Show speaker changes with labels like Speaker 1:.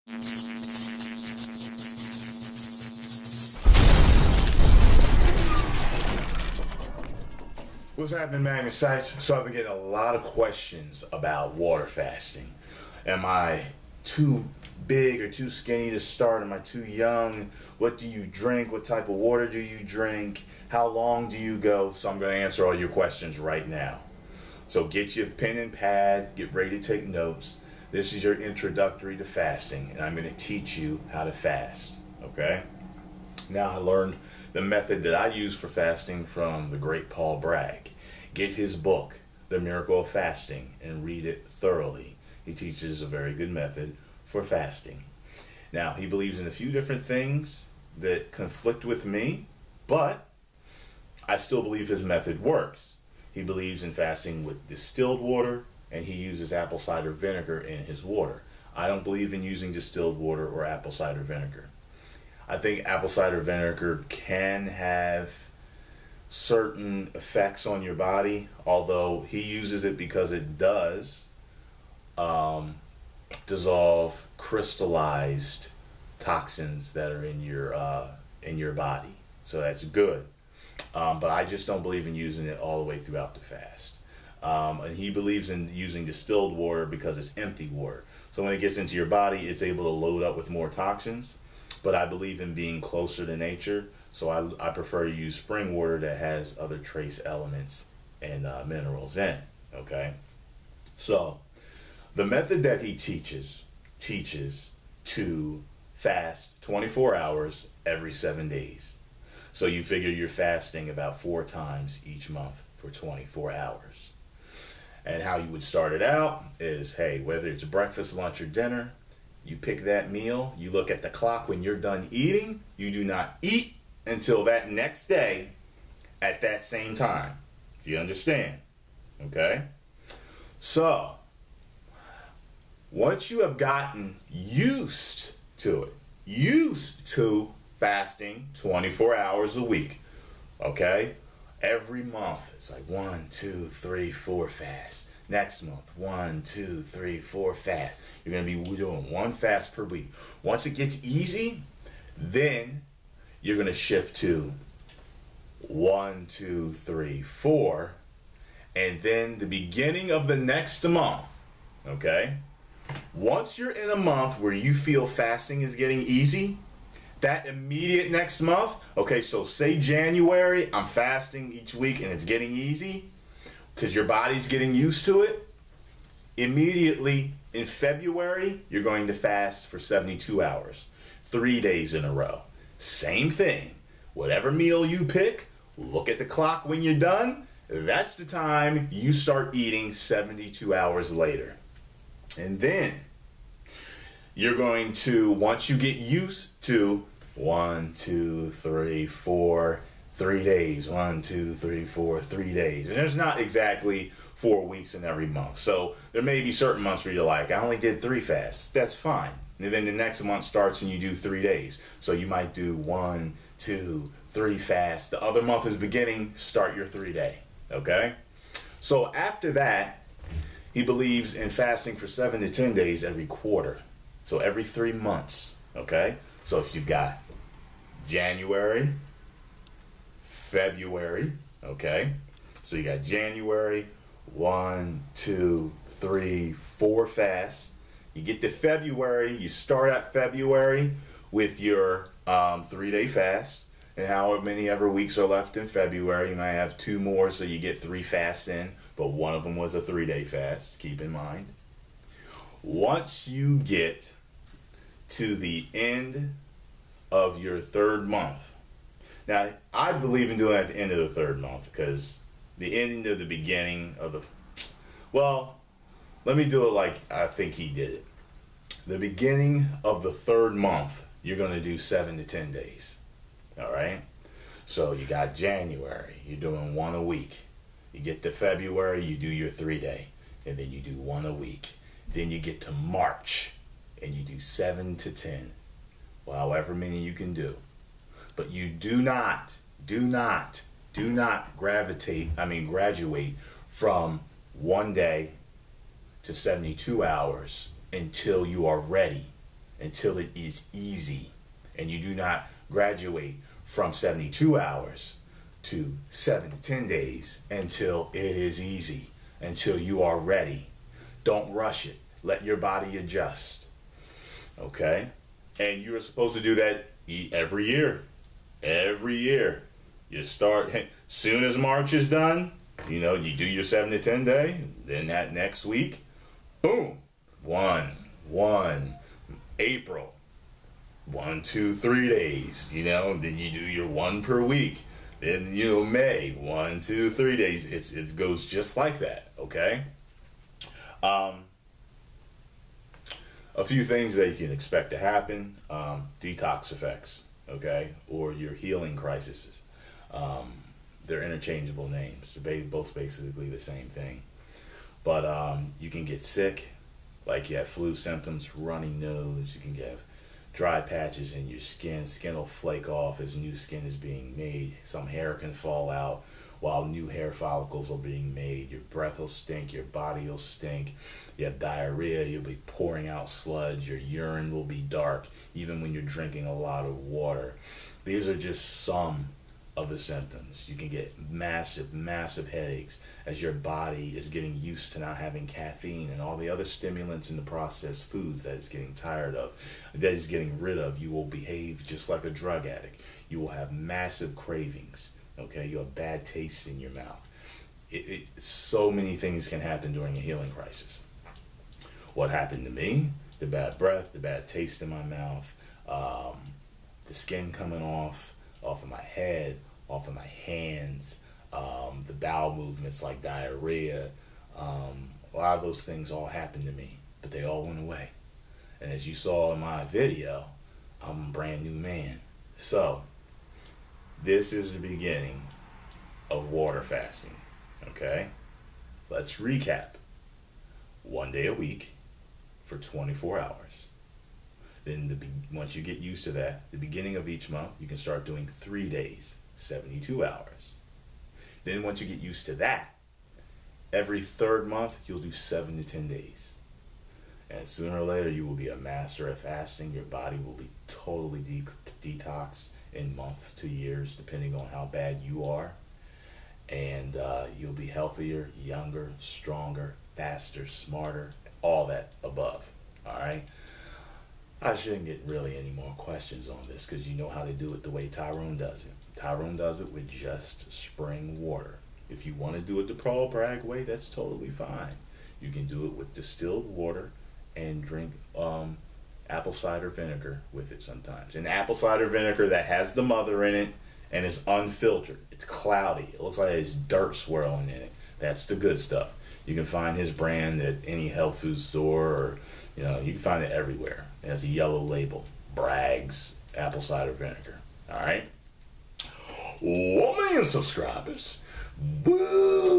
Speaker 1: What's happening, Magnus? So I've been getting a lot of questions about water fasting. Am I too big or too skinny to start? Am I too young? What do you drink? What type of water do you drink? How long do you go? So I'm going to answer all your questions right now. So get your pen and pad, get ready to take notes. This is your introductory to fasting, and I'm going to teach you how to fast, okay? Now, I learned the method that I use for fasting from the great Paul Bragg. Get his book, The Miracle of Fasting, and read it thoroughly. He teaches a very good method for fasting. Now, he believes in a few different things that conflict with me, but I still believe his method works. He believes in fasting with distilled water, and he uses apple cider vinegar in his water. I don't believe in using distilled water or apple cider vinegar. I think apple cider vinegar can have certain effects on your body, although he uses it because it does dissolve crystallized toxins that are in your body. So that's good. But I just don't believe in using it all the way throughout the fast. And he believes in using distilled water because it's empty water. So when it gets into your body, it's able to load up with more toxins. But I believe in being closer to nature, so I prefer to use spring water that has other trace elements and minerals in it, okay? So the method that he teaches to fast 24 hours every 7 days. So you figure you're fasting about 4 times each month for 24 hours. And how you would start it out is, hey, whether it's breakfast, lunch, or dinner, you pick that meal, you look at the clock when you're done eating, you do not eat until that next day at that same time. Do you understand? Okay? So, once you have gotten used to fasting 24 hours a week, okay? Every month, it's like 1, 2, 3, 4 fasts. Next month, 1, 2, 3, 4 fast. You're going to be doing 1 fast per week. Once it gets easy, then you're going to shift to 1, 2, 3, 4. And then the beginning of the next month, okay? Once you're in a month where you feel fasting is getting easy, that immediate next month, okay, so say January, I'm fasting each week and it's getting easy, because your body's getting used to it. Immediately in February, you're going to fast for 72 hours, 3 days in a row. Same thing. Whatever meal you pick, look at the clock when you're done. That's the time you start eating 72 hours later. And then you're going to, once you get used to 1, 2, 3, 4, 3 days, 1, 2, 3, 4, 3 days. And there's not exactly 4 weeks in every month. So there may be certain months where you're like, I only did 3 fasts. That's fine. And then the next month starts and you do 3 days. So you might do 1, 2, 3 fasts. The other month is beginning, start your 3-day. Okay? So after that, he believes in fasting for 7 to 10 days every quarter. So every 3 months. Okay? So if you've got January, February, okay? So you got January, 1, 2, 3, 4 fasts. You get to February, you start at February with your 3-day fast. And however many ever weeks are left in February, you might have 2 more, so you get 3 fasts in, but one of them was a 3-day fast, keep in mind. Once you get to the end of your 3rd month, now, I believe in doing it at the end of the 3rd month, because the ending of the beginning of the, well, let me do it like I think he did it. The beginning of the 3rd month, you're going to do 7 to 10 days. All right? So you got January, you're doing 1 a week. You get to February, you do your 3-day, and then you do 1 a week. Then you get to March, and you do 7 to 10, well, however many you can do. But you do not graduate from 1 day to 72 hours until you are ready until it is easy. And you do not graduate from 72 hours to 7 to 10 days until it is easy, until you are ready. Don't rush it. Let your body adjust. Okay? And you're supposed to do that every year. Every year. You start, soon as March is done, you do your 7 to 10 day, then that next week, boom, one, April, 1, 2, 3 days, then you do your 1 per week. Then, May, 1, 2, 3 days. It goes just like that, okay? A few things that you can expect to happen, detox effects, okay, or your healing crises. They're interchangeable names. They're both basically the same thing. But you can get sick, like you have flu symptoms, runny nose. You can get dry patches in your skin. Skin will flake off as new skin is being made. Some hair can fall out while new hair follicles are being made. Your breath will stink. Your body will stink. You have diarrhea. You'll be pouring out sludge. Your urine will be dark, even when you're drinking a lot of water. These are just some of the symptoms. You can get massive headaches as your body is getting used to not having caffeine and all the other stimulants in the processed foods that it's getting tired of, that it's getting rid of. You will behave just like a drug addict. You will have massive cravings. Okay, you have bad taste in your mouth. So many things can happen during a healing crisis. What happened to me? The bad breath, the bad taste in my mouth, the skin coming off of my head, off of my hands, the bowel movements like diarrhea. A lot of those things all happened to me, but they all went away. And as you saw in my video, I'm a brand new man. So, this is the beginning of water fasting, okay? Let's recap. 1 day a week for 24 hours. Then once you get used to that, the beginning of each month, you can start doing 3 days, 72 hours. Then once you get used to that, every third month, you'll do 7 to 10 days. And sooner or later, you will be a master at fasting. Your body will be totally detoxed in months to years, depending on how bad you are. And you'll be healthier, younger, stronger, faster, smarter, all that above. All right? I shouldn't get really any more questions on this because you know how they do it the way Tyrone does it. Tyrone does it with just spring water. If you want to do it the Paul Bragg way, that's totally fine. You can do it with distilled water and drink apple cider vinegar with it sometimes. And apple cider vinegar that has the mother in it and is unfiltered. It's cloudy. It looks like there's dirt swirling in it. That's the good stuff. You can find his brand at any health food store, or you can find it everywhere. It has a yellow label, Bragg's apple cider vinegar. All right, 1 million subscribers. Woo!